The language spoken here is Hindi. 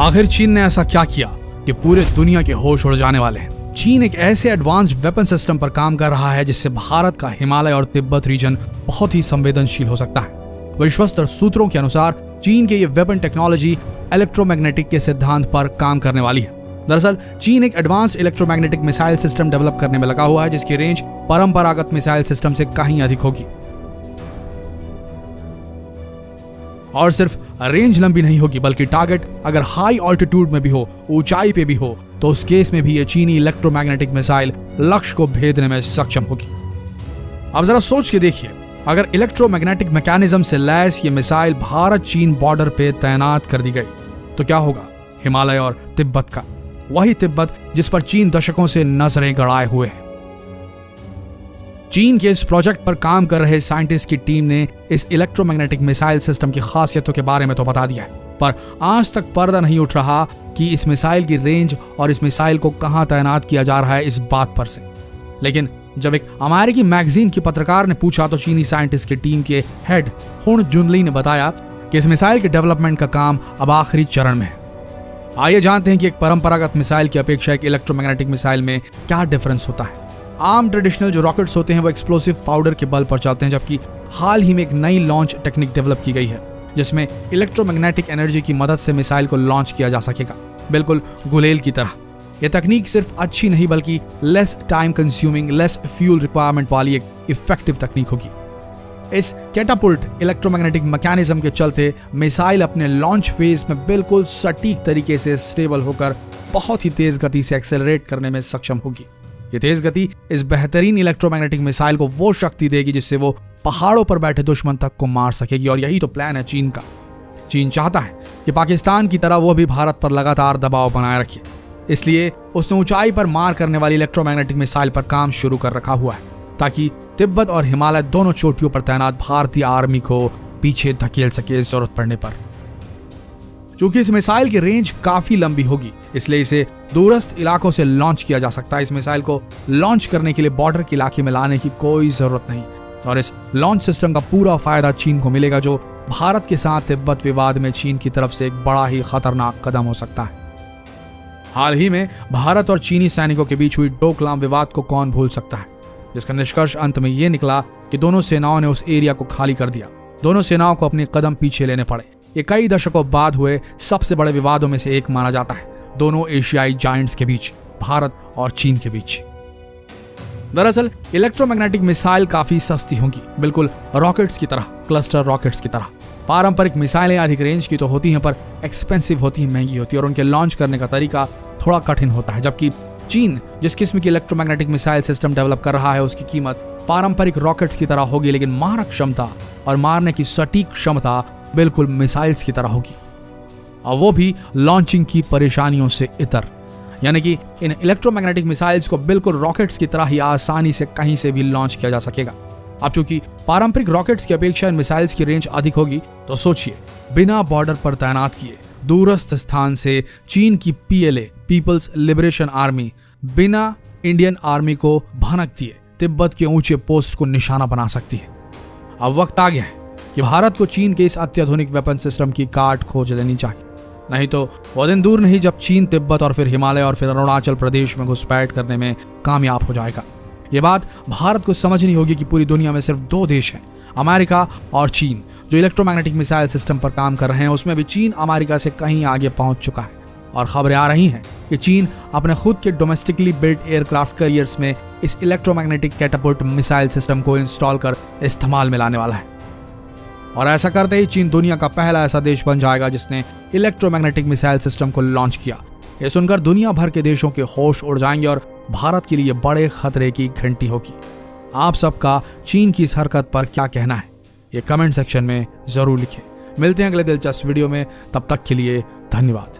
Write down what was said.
आखिर चीन ने ऐसा क्या किया कि पूरे दुनिया के होश उड़ जाने वाले हैं? चीन एक ऐसे एडवांस्ड वेपन सिस्टम पर काम कर रहा है जिससे भारत का हिमालय और तिब्बत रीजन बहुत ही संवेदनशील हो सकता है। विश्वस्त सूत्रों के अनुसार चीन की ये वेपन टेक्नोलॉजी इलेक्ट्रोमैग्नेटिक के सिद्धांत पर काम करने वाली है। दरअसल चीन एक advanced electromagnetic missile system develop करने में लगा हुआ है जिसकी रेंज परंपरागत मिसाइल सिस्टम से कहीं अधिक होगी। और सिर्फ रेंज लंबी नहीं होगी बल्कि टारगेट अगर हाई ऑल्टीट्यूड में भी हो, ऊंचाई पे भी हो, तो उस केस में भी ये चीनी इलेक्ट्रोमैग्नेटिक मिसाइल लक्ष्य को भेदने में सक्षम होगी। अब जरा सोच के देखिए, अगर इलेक्ट्रोमैग्नेटिक मैकेनिज्म से लैस ये मिसाइल भारत चीन बॉर्डर पे तैनात कर दी गई तो क्या होगा हिमालय और तिब्बत का, वही तिब्बत जिस पर चीन दशकों से नजरें गड़ाए हुए है। चीन के इस प्रोजेक्ट पर काम कर रहे साइंटिस्ट की टीम ने इस इलेक्ट्रोमैग्नेटिक मिसाइल सिस्टम की खासियतों के बारे में तो बता दिया है, पर आज तक पर्दा नहीं उठ रहा कि इस मिसाइल की रेंज और इस मिसाइल को कहां तैनात किया जा रहा है इस बात पर से। लेकिन जब एक अमेरिकी मैगजीन की पत्रकार ने पूछा तो चीनी साइंटिस्ट की टीम के हेड हुन जुनली ने बताया कि इस मिसाइल के डेवलपमेंट का काम अब आखिरी चरण में है। आइए जानते हैं कि एक परंपरागत मिसाइल की अपेक्षा एक इलेक्ट्रोमैग्नेटिक मिसाइल में क्या डिफरेंस होता है। आम ट्रेडिशनल जो रॉकेट्स होते हैं वो एक्सप्लोसिव पाउडर के बल पर चलते हैं, जबकि हाल ही में एक नई लॉन्च टेक्निक डेवलप की गई है जिसमें इलेक्ट्रोमैग्नेटिक एनर्जी की मदद से मिसाइल को लॉन्च किया जा सकेगा, बिल्कुल गुलेल की तरह। यह तकनीक सिर्फ अच्छी नहीं बल्कि less time consuming, less fuel requirement वाली एक इफेक्टिव तकनीक होगी। इस कैटापुल्ट इलेक्ट्रोमैग्नेटिक मैकेनिज्म के चलते मिसाइल अपने लॉन्च फेज में बिल्कुल सटीक तरीके से स्टेबल होकर बहुत ही तेज गति से एक्सेलरेट करने में सक्षम होगी। ये तेज गति इस बेहतरीन इलेक्ट्रोमैग्नेटिक मिसाइल को वो शक्ति देगी जिससे वो पहाड़ों पर बैठे दुश्मन तक को मार सकेगी, और यही तो प्लान है चीन का। चीन चाहता है कि पाकिस्तान की तरह वो भी भारत पर लगातार दबाव बनाए रखे, इसलिए उसने ऊंचाई पर मार करने वाली इलेक्ट्रोमैग्नेटिक मिसाइल पर काम शुरू कर रखा हुआ है ताकि तिब्बत और हिमालय दोनों चोटियों पर तैनात भारतीय आर्मी को पीछे धकेल सके जरूरत पड़ने पर। चूंकि इस मिसाइल की रेंज काफी लंबी होगी इसलिए इसे दूरस्थ इलाकों से लॉन्च किया जा सकता है। इस मिसाइल को लॉन्च करने के लिए बॉर्डर के इलाके में लाने की कोई जरूरत नहीं, और इस लॉन्च सिस्टम का पूरा फायदा चीन को मिलेगा जो भारत के साथ तिब्बत विवाद में चीन की तरफ से एक बड़ा ही खतरनाक कदम हो सकता है। हाल ही में भारत और चीनी सैनिकों के बीच हुई डोकलाम विवाद को कौन भूल सकता है, जिसका निष्कर्ष अंत में यह निकला कि दोनों सेनाओं ने उस एरिया को खाली कर दिया। दोनों सेनाओं को अपने कदम पीछे लेने पड़े। ये कई दशकों बाद हुए सबसे बड़े विवादों में से एक माना जाता है दोनों एशियाई जायंट्स के बीच, भारत और चीन के बीच। दरअसल इलेक्ट्रोमैग्नेटिक मिसाइल काफी सस्ती होंगी, बिल्कुल रॉकेट्स की तरह, क्लस्टर रॉकेट्स की तरह। पारंपरिक मिसाइलें अधिक रेंज की तो होती हैं पर एक्सपेंसिव होती हैं, महंगी होती है, और उनके लॉन्च करने का तरीका थोड़ा कठिन होता है। जबकि चीन जिस किस्म की इलेक्ट्रोमैग्नेटिक मिसाइल सिस्टम डेवलप कर रहा है उसकी कीमत पारंपरिक रॉकेट्स की तरह होगी, लेकिन मारक क्षमता और मारने की सटीक क्षमता बिल्कुल मिसाइल्स की तरह होगी, और वो भी लॉन्चिंग की परेशानियों से इतर। यानी कि इन इलेक्ट्रोमैग्नेटिक मिसाइल्स को बिल्कुल रॉकेट्स की तरह ही आसानी से कहीं से भी लॉन्च किया जा सकेगा। अब चूंकि पारंपरिक रॉकेट्स की अपेक्षा इन मिसाइल्स की रेंज अधिक होगी तो सोचिए, बिना बॉर्डर पर तैनात किए दूरस्थ स्थान से चीन की PLA पीपल्स लिबरेशन आर्मी बिना इंडियन आर्मी को भनक दिए तिब्बत के ऊंचे पोस्ट को निशाना बना सकती है। अब वक्त आ गया है कि भारत को चीन के इस अत्याधुनिक वेपन सिस्टम की काट खोज लेनी चाहिए, नहीं तो वो दिन दूर नहीं जब चीन तिब्बत और फिर हिमालय और फिर अरुणाचल प्रदेश में घुसपैठ करने में कामयाब हो जाएगा। ये बात भारत को समझनी होगी कि पूरी दुनिया में सिर्फ दो देश हैं, अमेरिका और चीन, जो इलेक्ट्रोमैग्नेटिक मिसाइल सिस्टम पर काम कर रहे हैं। उसमें भी चीन अमेरिका से कहीं आगे पहुंच चुका है, और खबरें आ रही हैं कि चीन अपने खुद के डोमेस्टिकली बिल्ट एयरक्राफ्ट कैरियर्स में इस इलेक्ट्रोमैग्नेटिक कैटापुल्ट मिसाइल सिस्टम को इंस्टॉल कर इस्तेमाल में लाने वाला है। और ऐसा करते ही चीन दुनिया का पहला ऐसा देश बन जाएगा जिसने इलेक्ट्रोमैग्नेटिक मिसाइल सिस्टम को लॉन्च किया। ये सुनकर दुनिया भर के देशों के होश उड़ जाएंगे और भारत के लिए बड़े खतरे की घंटी होगी। आप सबका चीन की इस हरकत पर क्या कहना है, ये कमेंट सेक्शन में जरूर लिखें। मिलते हैं अगले दिलचस्प वीडियो में, तब तक के लिए धन्यवाद।